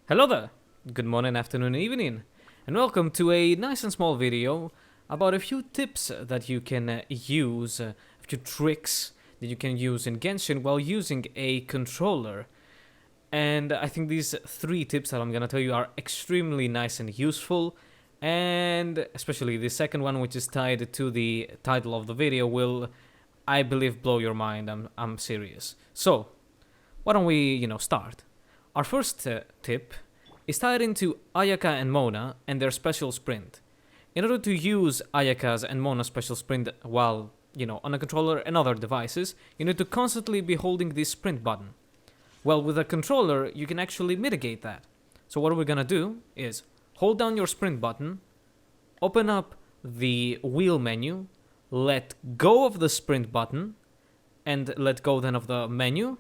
Hello there! Good morning, afternoon, and evening, and welcome to a nice and small video about a few tips that you can use, a few tricks that you can use in Genshin while using a controller. And I think these three tips that I'm gonna tell you are extremely nice and useful, and especially the second one, which is tied to the title of the video, will, I believe, blow your mind. I'm serious. So, why don't we, start? Our first tip is tied into Ayaka and Mona and their special sprint. In order to use Ayaka's and Mona's special sprint while, on a controller and other devices, you need to constantly be holding this sprint button. Well, with a controller, you can actually mitigate that. So what we're gonna do is hold down your sprint button, open up the wheel menu, let go of the sprint button, and let go then of the menu,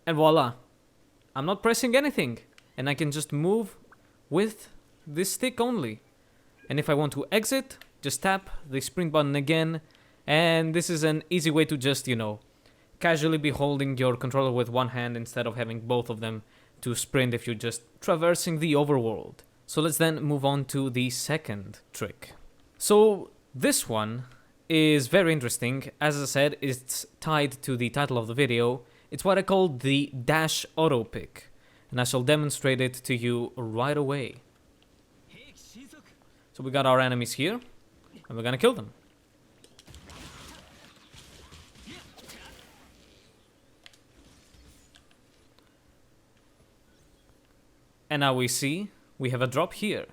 and voila. I'm not pressing anything, and I can just move with this stick only. And if I want to exit, just tap the sprint button again, and this is an easy way to just, casually be holding your controller with one hand instead of having both of them to sprint if you're just traversing the overworld. So let's then move on to the second trick. So this one is very interesting. As I said, it's tied to the title of the video. It's what I call the dash auto pick, and I shall demonstrate it to you right away. So we got our enemies here, and we're gonna kill them. And now we see we have a drop here.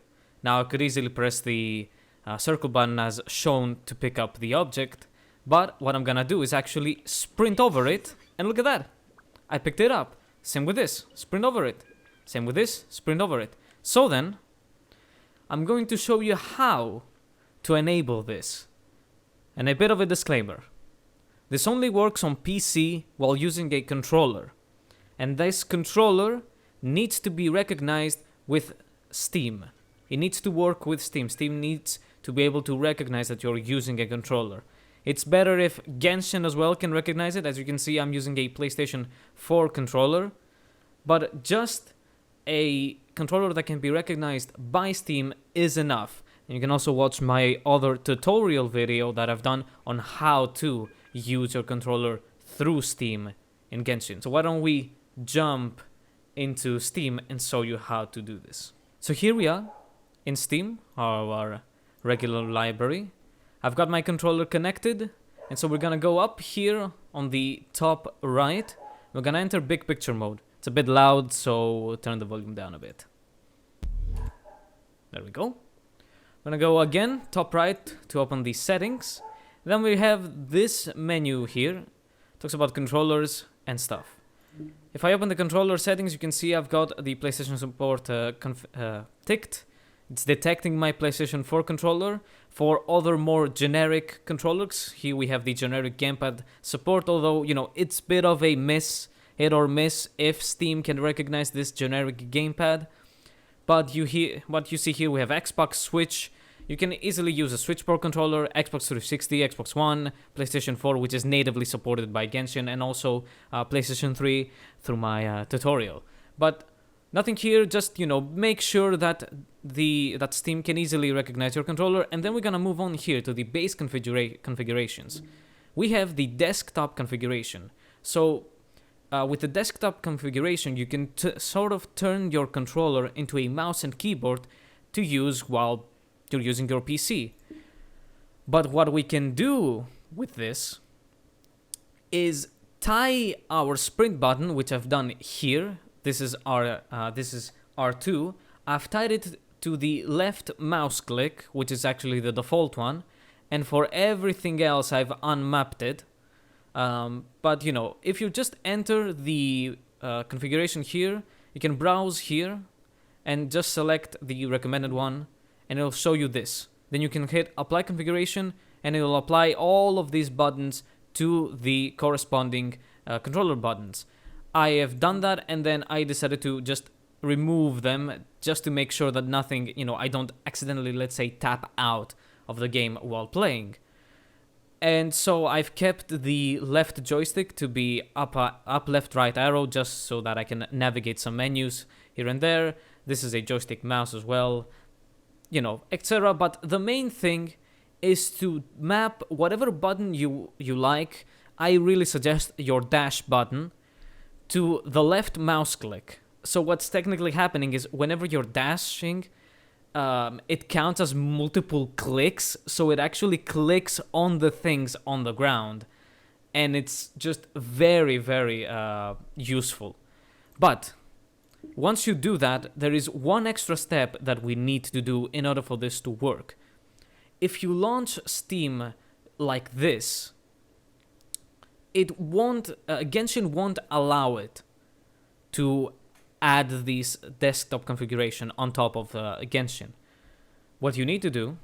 Now I could easily press the circle button as shown to pick up the object, but what I'm gonna do is actually sprint over it, and look at that. I picked it up. Same with this, sprint over it. Same with this, sprint over it. So then, I'm going to show you how to enable this. And a bit of a disclaimer. This only works on PC while using a controller. And this controller needs to be recognized with Steam. It needs to work with Steam. Steam needs to be able to recognize that you're using a controller. It's better if Genshin as well can recognize it. As you can see, I'm using a PlayStation 4 controller. But just a controller that can be recognized by Steam is enough. And you can also watch my other tutorial video that I've done on how to use your controller through Steam in Genshin. So why don't we jump into Steam and show you how to do this. So here we are in Steam, our regular library. I've got my controller connected, and so we're gonna go up here on the top right. We're gonna enter big picture mode. It's a bit loud, so turn the volume down a bit. There we go. We're gonna go again, top right, to open the settings. Then we have this menu here. It talks about controllers and stuff. If I open the controller settings, you can see I've got the PlayStation support ticked. It's detecting my PlayStation 4 controller. For other more generic controllers, here we have the generic gamepad support, although, it's a bit of a hit or miss if Steam can recognize this generic gamepad. But what you see here, we have Xbox, Switch. You can easily use a Switch Pro controller, Xbox 360, Xbox One, PlayStation 4, which is natively supported by Genshin, and also PlayStation 3 through my tutorial. But nothing here, just, make sure that that Steam can easily recognize your controller, and then we're gonna move on here to the base configurations. We have the desktop configuration. So, with the desktop configuration, you can sort of turn your controller into a mouse and keyboard to use while you're using your PC. But what we can do with this is tie our sprint button, which I've done here. This is R2. I've tied it to the left mouse click, which is actually the default one, and for everything else I've unmapped it. But if you just enter the configuration here, you can browse here and just select the recommended one, and it'll show you this. Then you can hit apply configuration, and it'll apply all of these buttons to the corresponding controller buttons. I have done that, and then I decided to just remove them just to make sure that nothing, I don't accidentally, let's say, tap out of the game while playing. And so I've kept the left joystick to be up, left, right arrow, just so that I can navigate some menus here and there. This is a joystick mouse as well, you know, etc. But the main thing is to map whatever button you like. I really suggest your dash button to the left mouse click. So what's technically happening is whenever you're dashing, it counts as multiple clicks, so it actually clicks on the things on the ground, and it's just very, very useful. But once you do that, there is one extra step that we need to do in order for this to work. If you launch Steam like this, it won't, Genshin won't allow it to add this desktop configuration on top of Genshin. What you need to do,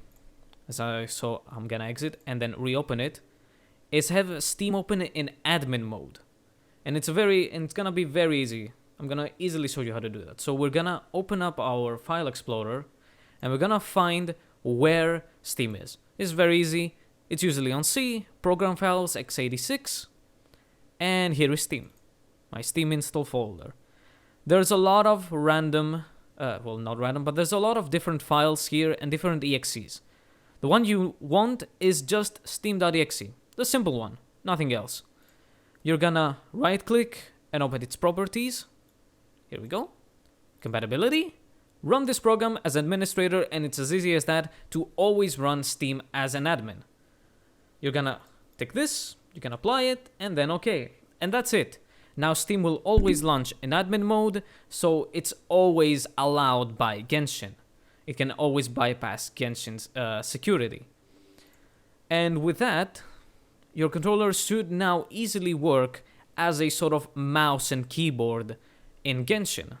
I'm gonna exit and then reopen it, is have Steam open in admin mode. And it's gonna be very easy. I'm gonna easily show you how to do that. So we're gonna open up our file explorer and we're gonna find where Steam is. It's very easy. It's usually on C, program files, x86, and here is Steam, my Steam install folder. There's a lot of random, well, not random, but there's a lot of different files here and different exes. The one you want is just steam.exe, the simple one, nothing else. You're gonna right click and open its properties. Here we go. Compatibility. Run this program as administrator, and it's as easy as that to always run Steam as an admin. You're gonna take this, you can apply it, and then okay. And that's it. Now Steam will always launch in admin mode, so it's always allowed by Genshin. It can always bypass Genshin's security. And with that, your controller should now easily work as a sort of mouse and keyboard in Genshin.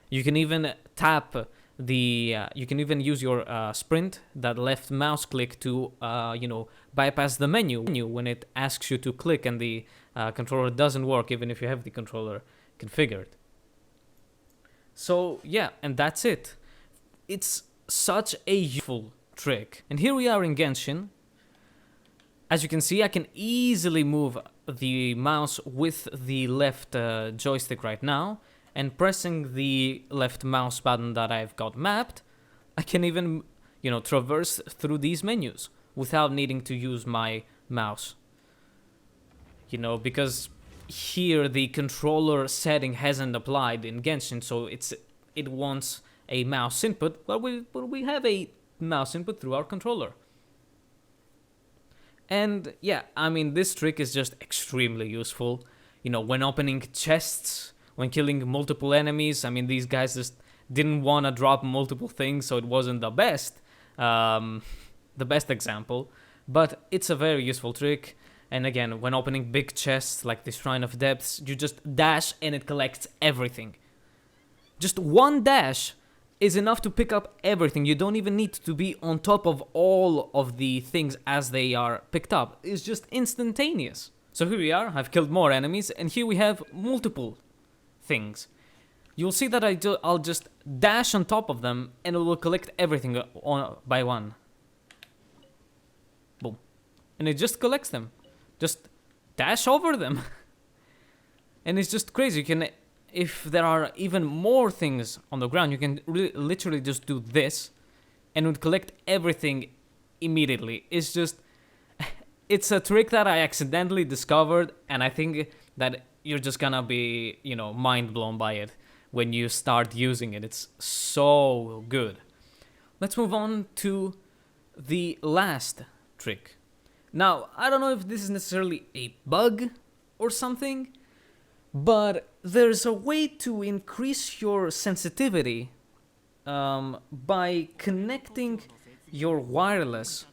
You can even tap you can even use your sprint, that left mouse click, to bypass the menu when it asks you to click and the controller doesn't work, even if you have the controller configured. So yeah, and that's it. It's such a useful trick. And here we are in Genshin. As you can see, I can easily move the mouse with the left joystick right now, and pressing the left mouse button that I've got mapped, I can even, traverse through these menus without needing to use my mouse. Because here the controller setting hasn't applied in Genshin, so it wants a mouse input, but we have a mouse input through our controller. And yeah, this trick is just extremely useful. When opening chests, when killing multiple enemies, these guys just didn't want to drop multiple things, so it wasn't the best example. But it's a very useful trick. And again, when opening big chests like the Shrine of Depths, you just dash and it collects everything. Just one dash is enough to pick up everything. You don't even need to be on top of all of the things as they are picked up. It's just instantaneous. So here we are, I've killed more enemies, and here we have multiple things. You'll see that I'll just dash on top of them, and it will collect everything by one. Boom. And it just collects them. Just dash over them. And it's just crazy. If there are even more things on the ground, you can literally just do this, and it would collect everything immediately. It's a trick that I accidentally discovered, and I think that you're just gonna be, mind blown by it when you start using it. It's so good. Let's move on to the last trick. Now, I don't know if this is necessarily a bug or something, but there's a way to increase your sensitivity by connecting your wireless.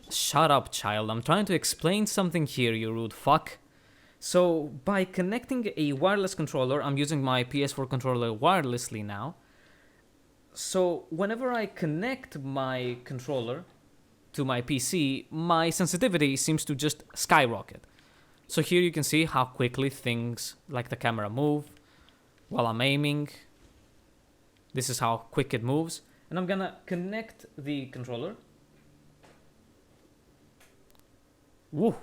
Shut up, child. I'm trying to explain something here, you rude fuck. So, by connecting a wireless controller, I'm using my PS4 controller wirelessly now. So, whenever I connect my controller to my PC, my sensitivity seems to just skyrocket. So here you can see how quickly things like the camera move while I'm aiming. This is how quick it moves. And I'm gonna connect the controller. Woo!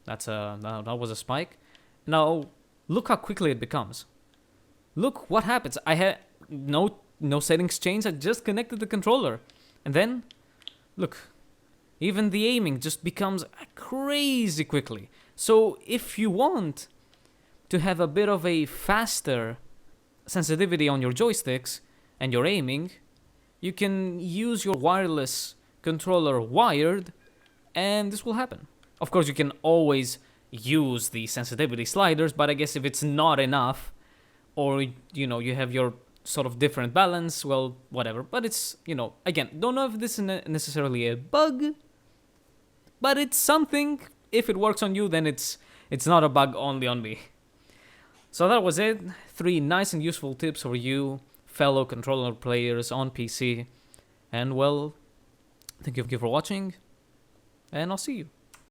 That was a spike. Now look how quickly it becomes. look what happens. I had no settings changed. I just connected the controller, and then look, even the aiming just becomes crazy quickly. So if you want to have a bit of a faster sensitivity on your joysticks and your aiming, you can use your wireless controller wired, and this will happen. Of course, you can always use the sensitivity sliders, but I guess if it's not enough, or you have your sort of different balance, well, whatever. But it's, again, don't know if this is necessarily a bug, but it's something. If it works on you, then it's not a bug only on me. So that was it. 3 nice and useful tips for you, fellow controller players on PC. And well, thank you for watching, and I'll see you.